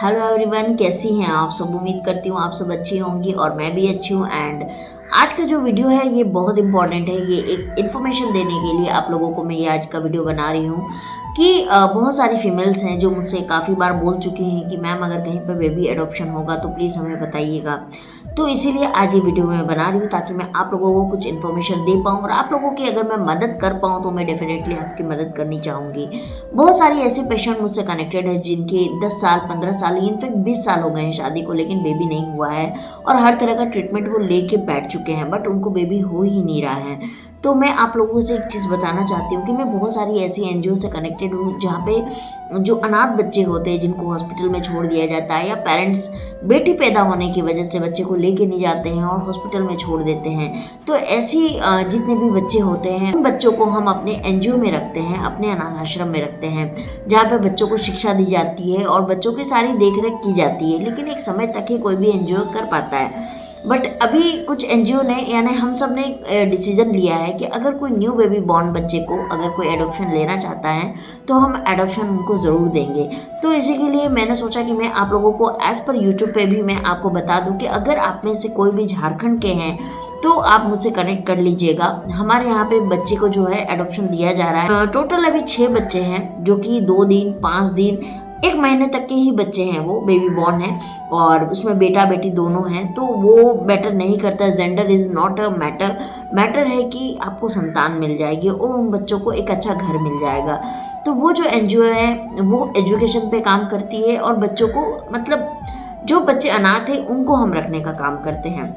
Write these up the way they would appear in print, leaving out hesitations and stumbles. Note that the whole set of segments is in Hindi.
हेलो एवरीवन, कैसी हैं आप सब। उम्मीद करती हूँ आप सब अच्छी होंगी और मैं भी अच्छी हूँ। एंड आज का जो वीडियो है ये बहुत इंपॉर्टेंट है। ये एक इन्फॉर्मेशन देने के लिए आप लोगों को मैं ये आज का वीडियो बना रही हूँ कि बहुत सारी फीमेल्स हैं जो मुझसे काफ़ी बार बोल चुकी हैं कि मैम अगर कहीं पर बेबी एडॉप्शन होगा तो प्लीज़ हमें बताइएगा। तो इसीलिए आज ये वीडियो मैं बना रही हूँ ताकि मैं आप लोगों को कुछ इन्फॉर्मेशन दे पाऊँ और आप लोगों की अगर मैं मदद कर पाऊँ तो मैं डेफिनेटली आपकी मदद करनी चाहूँगी। बहुत सारी ऐसे पेशेंट मुझसे कनेक्टेड है जिनके 10 साल 15 साल इनफैक्ट 20 साल हो गए हैं शादी को, लेकिन बेबी नहीं हुआ है और हर तरह का ट्रीटमेंट वो लेके बैठ चुके हैं बट उनको बेबी हो ही नहीं रहा है। तो मैं आप लोगों से एक चीज़ बताना चाहती हूँ कि मैं बहुत सारी ऐसी एनजीओ से कनेक्टेड हूँ जहाँ पे जो अनाथ बच्चे होते हैं जिनको हॉस्पिटल में छोड़ दिया जाता है या पेरेंट्स बेटी पैदा होने की वजह से बच्चे को लेके नहीं जाते हैं और हॉस्पिटल में छोड़ देते हैं। तो ऐसी जितने भी बच्चे होते हैं उन बच्चों को हम अपने एनजीओ में रखते हैं, अपने अनाथ आश्रम में रखते हैं जहाँ पे बच्चों को शिक्षा दी जाती है और बच्चों की सारी देख रेख की जाती है। लेकिन एक समय तक ही कोई भी एनजीओ कर पाता है। बट अभी कुछ एनजीओ ने यानी हम सब ने डिसीजन लिया है कि अगर कोई न्यू बेबी बॉर्न बच्चे को अगर कोई एडॉप्शन लेना चाहता है तो हम एडॉप्शन उनको ज़रूर देंगे। तो इसी के लिए मैंने सोचा कि मैं आप लोगों को एज़ पर यूट्यूब पे भी मैं आपको बता दूं कि अगर आप में से कोई भी झारखंड के हैं तो आप मुझसे कनेक्ट कर लीजिएगा। हमारे यहाँ पे बच्चे को जो है एडॉप्शन दिया जा रहा है। टोटल अभी 6 बच्चे हैं जो कि 2 दिन 5 दिन 1 महीने तक के ही बच्चे हैं, वो बेबी बॉर्न है और उसमें बेटा बेटी दोनों हैं। तो वो मैटर नहीं करता, gender is not a matter. Matter है कि आपको संतान मिल जाएगी और उन बच्चों को एक अच्छा घर मिल जाएगा। तो वो जो एनजीओ है वो एजुकेशन पे काम करती है और बच्चों को मतलब जो बच्चे अनाथ हैं उनको हम रखने का काम करते हैं।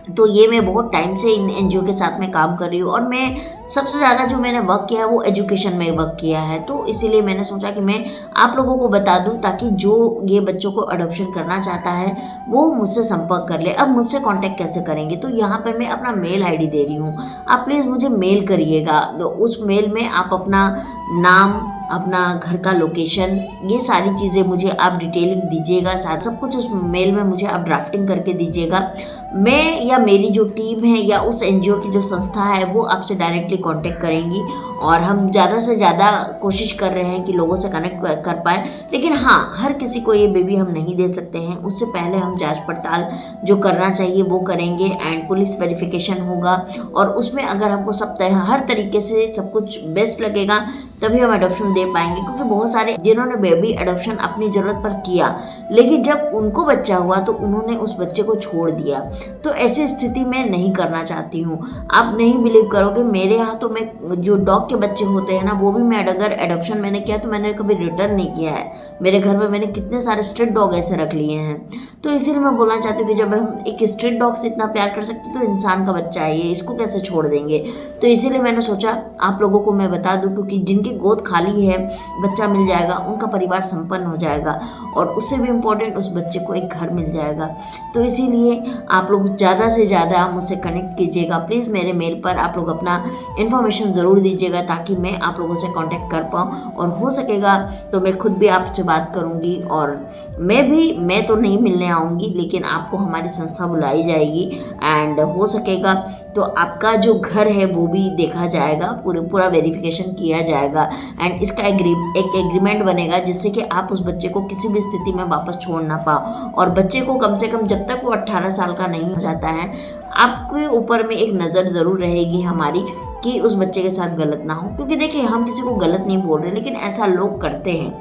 तो ये मैं बहुत टाइम से इन एनजीओ के साथ में काम कर रही हूँ और मैं सबसे ज़्यादा जो मैंने वर्क किया है वो एजुकेशन में वर्क किया है। तो इसीलिए मैंने सोचा कि मैं आप लोगों को बता दूं ताकि जो ये बच्चों को अडॉप्शन करना चाहता है वो मुझसे संपर्क कर ले। अब मुझसे कांटेक्ट कैसे करेंगे, तो यहाँ पर मैं अपना मेल आईडी दे रही हूँ। आप प्लीज़ मुझे मेल करिएगा। तो उस मेल में आप अपना नाम, अपना घर का लोकेशन, ये सारी चीज़ें मुझे आप डिटेलिंग दीजिएगा। साथ सब कुछ उस मेल में मुझे आप ड्राफ्टिंग करके दीजिएगा। मैं या मेरी जो टीम है या उस एनजीओ की जो संस्था है वो आपसे डायरेक्टली कांटेक्ट करेंगी और हम ज़्यादा से ज़्यादा कोशिश कर रहे हैं कि लोगों से कनेक्ट कर पाएँ। लेकिन हाँ, हर किसी को ये बेबी हम नहीं दे सकते हैं। उससे पहले हम जांच पड़ताल जो करना चाहिए वो करेंगे एंड पुलिस वेरिफिकेशन होगा और उसमें अगर हमको सब हर तरीके से सब कुछ बेस्ट लगेगा तभी हम एडॉप्शन दे पाएंगे। क्योंकि बहुत सारे जिन्होंने बेबी एडॉप्शन अपनी ज़रूरत पर किया लेकिन जब उनको बच्चा हुआ तो उन्होंने उस बच्चे को छोड़ दिया। तो ऐसी स्थिति मैं नहीं करना चाहती हूँ। आप नहीं बिलीव करोगे, मेरे यहाँ तो मैं जो डॉग के बच्चे होते हैं ना वो भी मैं अगर एडॉप्शन मैंने किया तो मैंने कभी रिटर्न नहीं किया है। मेरे घर में मैंने कितने सारे स्ट्रीट डॉग ऐसे रख लिए हैं। तो इसीलिए मैं बोलना चाहती हूँ कि जब हम एक स्ट्रीट डॉग से इतना प्यार कर सकते तो इंसान का बच्चा है ये, इसको कैसे छोड़ देंगे। तो इसीलिए मैंने सोचा आप लोगों को मैं बता दूँ क्योंकि जिनकी गोद खाली है बच्चा मिल जाएगा, उनका परिवार संपन्न हो जाएगा और उससे भी इम्पोर्टेंट उस बच्चे को एक घर मिल जाएगा। तो इसीलिए आप लोग ज़्यादा से ज़्यादा मुझसे कनेक्ट कीजिएगा। प्लीज़ मेरे मेल पर आप लोग अपना इन्फॉर्मेशन ज़रूर दीजिएगा ताकि मैं आप लोगों से कांटेक्ट कर पाऊँ और हो सकेगा तो मैं खुद भी आपसे बात करूँगी और मैं तो नहीं मिलने आऊँगी लेकिन आपको हमारी संस्था बुलाई जाएगी एंड हो सकेगा तो आपका जो घर है वो भी देखा जाएगा, पूरा वेरिफिकेशन किया जाएगा एंड इसका एक एग्रीमेंट बनेगा जिससे कि आप उस बच्चे को किसी भी स्थिति में वापस छोड़ ना पाओ और बच्चे को कम से कम जब तक वो 18 साल का नहीं हो जाता है आपके ऊपर में एक नज़र ज़रूर रहेगी हमारी कि उस बच्चे के साथ गलत ना हो। क्योंकि देखिए हम किसी को गलत नहीं बोल रहे लेकिन ऐसा लोग करते हैं,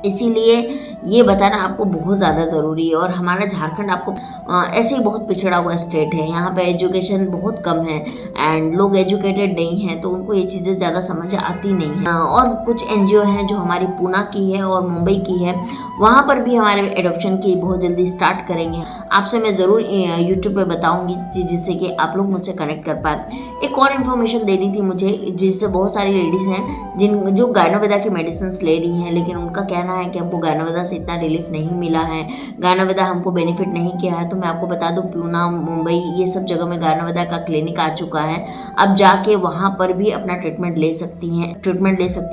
इसीलिए ये बताना आपको बहुत ज़्यादा ज़रूरी है। और हमारा झारखंड आपको ऐसे ही बहुत पिछड़ा हुआ स्टेट है, यहाँ पे एजुकेशन बहुत कम है एंड लोग एजुकेटेड नहीं हैं तो उनको ये चीज़ें ज़्यादा समझ आती नहीं है। और कुछ एनजीओ हैं जो हमारी पूना की है और मुंबई की है, वहाँ पर भी हमारे एडॉप्शन की बहुत जल्दी स्टार्ट करेंगे। आपसे मैं ज़रूर यूट्यूब पर बताऊँगी जिससे कि आप लोग मुझसे कनेक्ट कर पाए। एक और इन्फॉर्मेशन देनी थी मुझे, जिससे बहुत सारी लेडीज़ हैं जो गायनोवेदा की मेडिसिन ले रही हैं लेकिन उनका कहना है कि हमको गायनोवेदा से इतना रिलीफ नहीं मिला है, गायनोवेदा हमको बेनिफिट नहीं किया है। तो मैं आपको बता दूं पूना, मुंबई ये सब जगह में गायनोवेदा का क्लिनिक आ चुका है। अब जाके वहाँ पर भी अपना ट्रीटमेंट ले सकती हैं,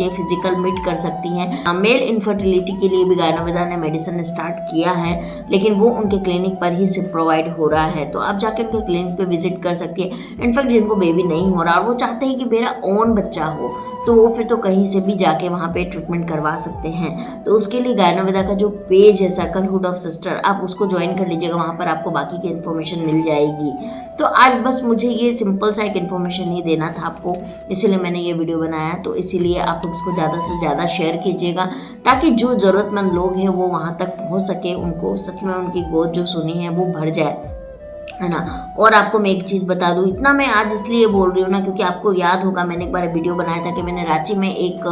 फिजिकल मीट कर सकती हैं। मेल इनफर्टिलिटी के लिए भी गायनोवेदा ने मेडिसिन स्टार्ट किया है लेकिन वो उनके क्लिनिक पर ही सिर्फ प्रोवाइड हो रहा है। तो आप जाके उनके क्लिनिक पे विजिट कर सकती है। इनफैक्ट जिनको बेबी नहीं हो रहा और वो चाहते हैं कि मेरा ओन बच्चा हो, तो वो फिर तो कहीं से भी जाके वहाँ पे ट्रीटमेंट करवा सकते हैं। तो उसके लिए गायनोवेदा का जो पेज है सर्कलहुड ऑफ सिस्टर, आप उसको ज्वाइन कर लीजिएगा, वहाँ पर आपको बाकी की इन्फॉर्मेशन मिल जाएगी। तो आज बस मुझे ये सिंपल सा एक इन्फॉर्मेशन ही देना था आपको, इसीलिए मैंने ये वीडियो बनाया। तो इसीलिए आप लोग इसको ज़्यादा से ज़्यादा शेयर कीजिएगा, ताकि जो ज़रूरतमंद लोग हैं वो वहाँ तक पहुँच सके, उनको सच में उनकी गोद जो सुनी है वो भर जाए, है ना। और आपको मैं एक चीज़ बता दूँ, इतना मैं आज इसलिए बोल रही हूँ ना, क्योंकि आपको याद होगा मैंने एक बार वीडियो बनाया था कि मैंने रांची में एक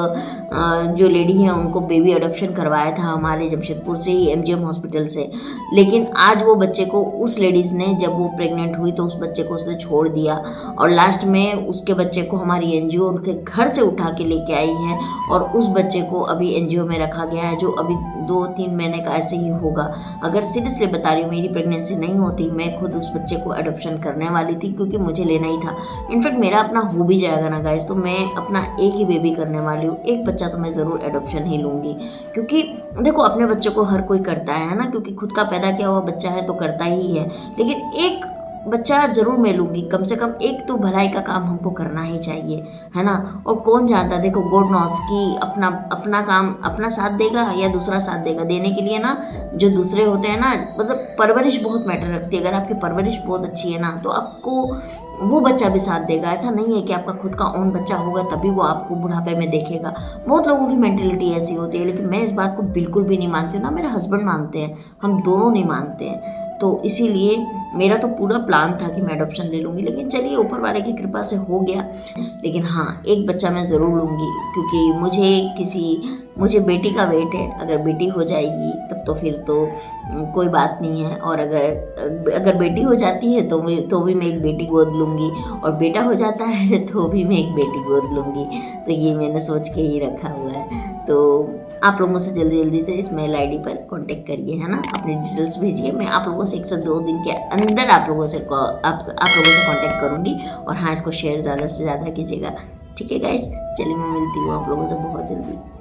जो लेडी है उनको बेबी अडॉप्शन करवाया था हमारे जमशेदपुर से ही एमजीएम हॉस्पिटल से। लेकिन आज वो बच्चे को उस लेडीज़ ने, जब वो प्रेग्नेंट हुई तो उस बच्चे को उसने छोड़ दिया, और लास्ट में उसके बच्चे को हमारी एनजीओ उनके घर से उठा के लेके आई है, और उस बच्चे को अभी एनजीओ में रखा गया है, जो अभी 2-3 महीने का ऐसे ही होगा। अगर सीरियसली बता रही हूँ, मेरी प्रेगनेंसी नहीं होती, मैं खुद उस बच्चे को अडॉप्शन करने वाली थी, क्योंकि मुझे लेना ही था। इनफैक्ट मेरा अपना हो भी जाएगा ना गाइस, तो मैं अपना एक ही बेबी करने वाली हूँ, एक बच्चा तो मैं ज़रूर अडॉप्शन ही लूँगी। क्योंकि देखो, अपने बच्चों को हर कोई करता है ना, क्योंकि खुद का पैदा किया हुआ बच्चा है तो करता ही है, लेकिन एक बच्चा ज़रूर मैं लूँगी। कम से कम एक तो भलाई का काम हमको करना ही चाहिए, है ना। और कौन जानता, देखो गॉड नोस कि अपना काम अपना साथ देगा या दूसरा साथ देगा। देने के लिए ना जो दूसरे होते हैं ना, मतलब परवरिश बहुत मैटर रखती है। अगर आपकी परवरिश बहुत अच्छी है ना, तो आपको वो बच्चा भी साथ देगा। ऐसा नहीं है कि आपका खुद का ओन बच्चा होगा तभी वो आपको बुढ़ापे में देखेगा। बहुत लोगों की मेंटेलिटी ऐसी होती है, लेकिन मैं इस बात को बिल्कुल भी नहीं मानती हूँ, ना मेरे हस्बैंड मानते हैं, हम दोनों नहीं मानते हैं। तो इसीलिए मेरा तो पूरा प्लान था कि मैं अडॉप्शन ले लूँगी, लेकिन चलिए ऊपर वाले की कृपा से हो गया। लेकिन हाँ, एक बच्चा मैं ज़रूर लूँगी, क्योंकि मुझे बेटी का वेट है। अगर बेटी हो जाएगी तब तो फिर तो कोई बात नहीं है, और अगर बेटी हो जाती है तो भी मैं एक बेटी गोद लूँगी, और बेटा हो जाता है तो भी मैं एक बेटी गोद लूँगी। तो ये मैंने सोच के ही रखा हुआ है। तो आप लोगों से जल्दी से इस मेल आईडी पर कांटेक्ट करिए, है ना, अपनी डिटेल्स भेजिए। मैं आप लोगों से 1 से 2 दिन के अंदर आप लोगों से कांटेक्ट करूँगी। और हाँ, इसको शेयर ज़्यादा से ज़्यादा कीजिएगा, ठीक है गाइस। चलिए मैं मिलती हूँ आप लोगों से बहुत जल्दी।